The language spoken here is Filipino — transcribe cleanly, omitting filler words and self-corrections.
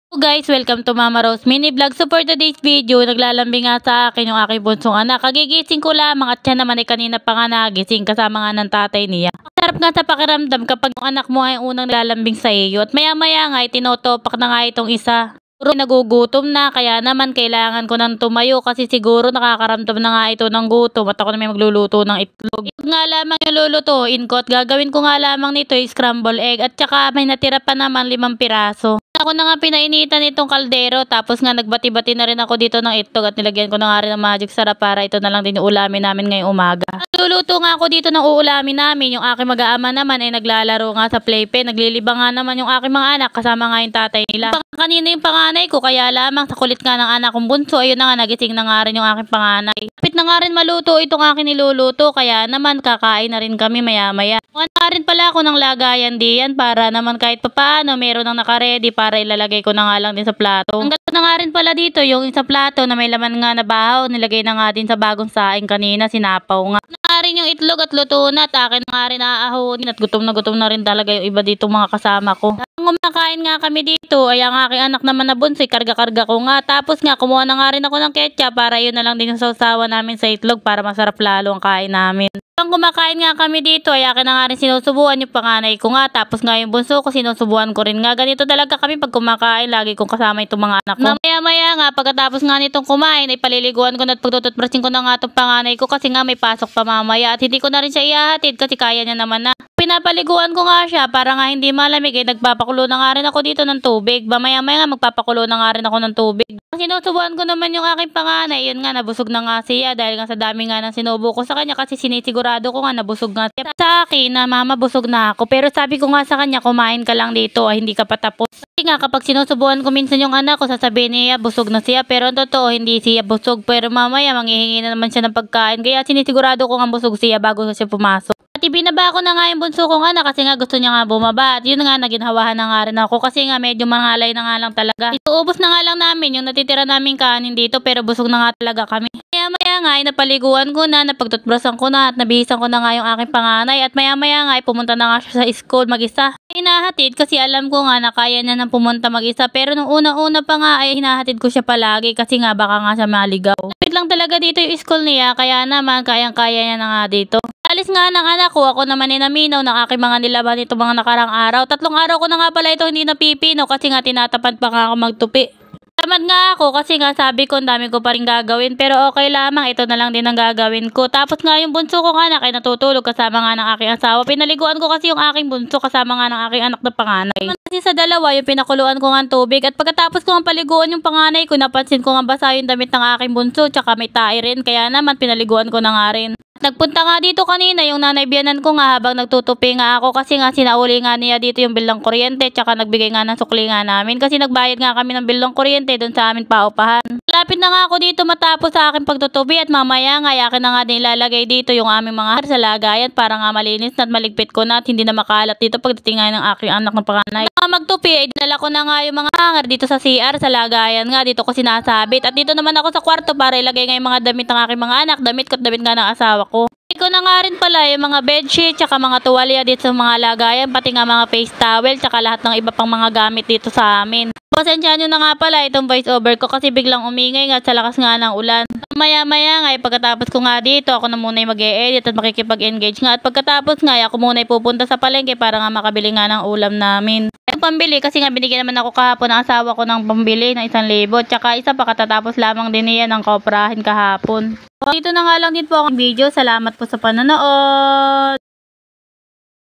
Hello guys, welcome to Mama Rose Mini Vlog. So for today's video, naglalambing nga sa akin yung aking bunsong anak. Kagigising ko lamang at siya naman ay kanina pa nga nagising kasama nga ng tatay niya. Ang sarap nga sa pakiramdam kapag yung anak mo ay unang lalambing sa iyo. At maya maya nga ay tinotopak na nga itong isa. Siguro nagugutom na, kaya naman kailangan ko nang tumayo kasi siguro nakakaramdam na nga ito ng gutom at ako na may magluluto ng itlog. Itlog nga lamang yung lulutuin ko at gagawin ko nga lamang nito ay scramble egg at saka may natira pa naman 5 piraso. Ako na nga pinainitan itong kaldero tapos nga nagbati-bati na rin ako dito ng itlog at nilagyan ko na nga rin ng magic sarap para ito na lang din yung ulamin namin ngayong umaga. Luluto nga ako dito ng uulamin namin. Yung aking mag-aama naman ay naglalaro nga sa playpen. Naglilibang nga naman yung aking mga anak kasama nga yung tatay nila. Kanina yung panganay ko kaya lamang sa kulit nga ng anak kong bunso ayun na nga nagising na nga rin yung aking panganay. Kapit na nga rin maluto itong aking niluluto kaya naman kakain na rin kami maya maya. Nga rin pala ako ng lagayan diyan para naman kahit papaano meron nang nakaredy para ilalagay ko na nga lang din sa plato. Ang gato na nga rin pala dito yung isa plato na may laman nga na bahaw nilagay na nga din sa bagong saing kanina sinapaw nga. Na rin yung itlog at luto na at akin na nga rin aahonin at gutom na rin talaga yung iba dito mga kasama ko. Kumakain nga kami dito ay ang aking anak naman na bunso karga-karga ko nga tapos nga kumuha na nga rin ako ng ketchup para yun na lang din yung sausawan namin sa itlog para masarap lalo ang kain namin. Pang kumakain nga kami dito ay akin na nga rin sinusubuan yung panganay ko nga tapos nga yung bunso ko sinusubuan ko rin nga. Ganito talaga kami pag kumakain lagi kong kasama itong mga anak ko. Mamaya nga pagkatapos nga nitong kumain ay paliliguan ko na at pagtututbrushing ko na nga itong panganay ko kasi nga may pasok pa mamaya at hindi ko na rin siya ihahatid kasi kaya niya naman na. Pinapaliguan ko nga siya para nga hindi malamig ay nagpapakulo na nga rin ako dito ng tubig. Mamaya nga magpapakulo na nga rin ako ng tubig. Sinusubuan ko naman yung aking panganay. Yun nga nabusog na nga siya dahil nga sa dami nga ng sinubo ko sa kanya kasi sinisigurado ko nga nabusog nga siya. Sa akin na mama busog na ako pero sabi ko nga sa kanya kumain ka lang dito ay hindi ka pa tapos. Kasi nga kapag sinusubuan ko minsan yung anak ko sasabihin niya busog na siya pero ang totoo hindi siya busog pero mamaya manghihingi na naman siya ng pagkain kaya sinisigurado ko nga busog siya bago siya pumasok. At ibinaba ko na nga yung bunso kong anak kasi nga gusto niya nga bumaba at yun nga naginhawahan na nga rin ako kasi nga medyo mangalay na nga lang talaga. Ituubos na nga lang namin yung natitira naming kanin dito pero busog na nga talaga kami. Maya nga ay napaliguan ko na, napagtutbrusan ko na at nabihisan ko na nga yung aking panganay at maya nga ay pumunta na nga siya sa school mag-isa. Hinahatid kasi alam ko nga na kaya niya nang pumunta mag-isa pero nung una pa nga ay hinahatid ko siya palagi kasi nga baka nga siya maligaw. Lapit lang talaga dito yung school niya kaya naman kayang-kaya niya na nga dito. Alis nga ng anak ko, ako naman inaminaw ng aking mga nilaban nito mga nakarang araw. 3 araw ko na nga pala ito hindi napipino kasi nga tinatapat pa nga ako magtupi. Tamad nga ako kasi nga sabi ko ang dami ko pa rin gagawin pero okay lamang ito na lang din ang gagawin ko. Tapos nga yung bunso ko nga anak ay natutulog kasama nga ng aking asawa. Pinaliguan ko kasi yung aking bunso kasama nga ng aking anak na panganay. Kasi sa dalawa yung pinakuluan ko nga tubig at pagkatapos ko nga paliguan yung panganay ko napansin ko nga basa yung damit ng aking bunso tsaka may tae rin kaya naman pinaliguan ko na nga rin. Nagpunta nga dito kanina yung nanay biyanan ko nga habang nagtutupi nga ako kasi nga sinauli nga niya dito yung bill ng kuryente tsaka nagbigay nga ng sukli nga namin kasi nagbayad nga kami ng bill ng kuryente doon sa amin paupahan. Lapit na nga ako dito matapos sa aking pagtutupi at mamaya nga yakin na nga din ilalagay dito yung aming mga sa lagayan para nga malinis na at maligpit ko na at hindi na makalat dito pagdating nga ng aking anak ng panganay. Magtupi ay dinala ko na nga yung mga hanger dito sa CR sa lagayan nga dito ko sinasabit at dito naman ako sa kwarto para ilagay nga yung mga damit ng aking mga anak, damit ko at damit nga ng asawa ko. Ko na nga rin pala yung mga bedsheet tsaka mga tuwalya dito sa mga lagayan pati nga mga face towel tsaka lahat ng iba pang mga gamit dito sa amin. Pasensya nyo na nga pala itong voice over ko kasi biglang umingay nga sa lakas nga ng ulan. Maya nga pagkatapos ko nga dito ako na muna mag-e-edit at makikipag-engage nga at pagkatapos nga ako muna pupunta sa palengke para nga makabili nga ng ulam namin. Yung pambili kasi nga binigyan naman ako kahapon ng asawa ko ng pambili ng 1,000 tsaka isa pa katatapos lamang din niya ng koprahin kahapon. Dito na nga lang din po ang video. Salamat po sa panonood.